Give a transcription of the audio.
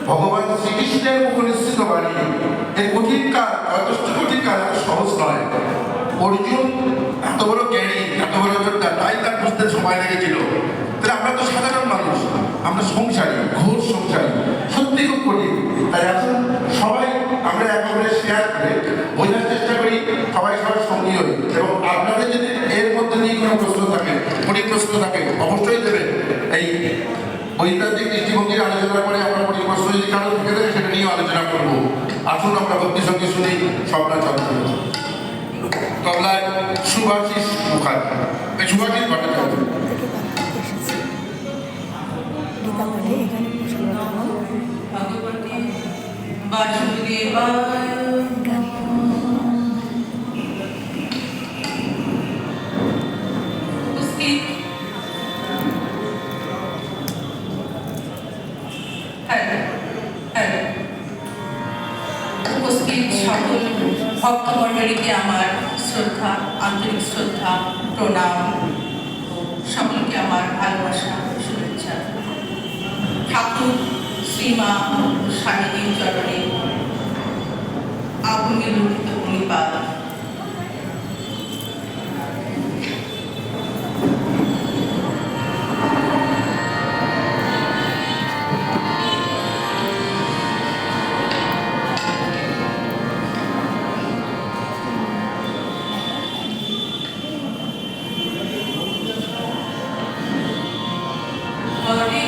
ভগবান শ্রীকৃষ্ণের মুখ নিশ্চিত বাণী। এই কঠিন কাজ, যথেষ্ট কঠিন কাজ, এত সহজ নয়। অর্জুন এত বড় জ্ঞানী, এত বড় যোদ্ধা, তাই তার বুঝতে সময় লেগেছিল। তাহলে আমরা তো সাধারণ মানুষ, আমরা সংসারী, ঘোর সংসারী, সত্যি খুব কঠিন। তাই এখন সবাই আমরা একেবারে শেয়ার করে বোঝার চেষ্টা করি, সবাই সবার সঙ্গী হই। এবং আপনাদের যদি এর মধ্যে নিয়ে কোনো প্রশ্ন থাকে, কঠিন প্রশ্ন থাকে, অবশ্যই দেবেন। এই বৈদ্যান্তিক দৃষ্টিভঙ্গির আলোচনার পরে আমরা কঠিন প্রশ্ন যদি কারো থেকে দেয়, সেটা নিয়েও আলোচনা করবো। আসুন আমরা ভক্তি সঙ্গে শুনি স্বপ্না চন্দ্র। তবলায় সুভাষিস মুখার্জি, সুভাষিস ভট্টাচার্য। ভগবতী বাসুদেবায় উপস্থিত উপস্থিত সকল ভক্তমণ্ডলীকে আমার শ্রদ্ধা, আন্তরিক শ্রদ্ধা, প্রণাম, সকলকে আমার ভালোবাসা, শুভেচ্ছা। ঠাকুর শ্রীমা স্বামীজির চরণে আগুনে লুঠিত ভূমিপাত। হরে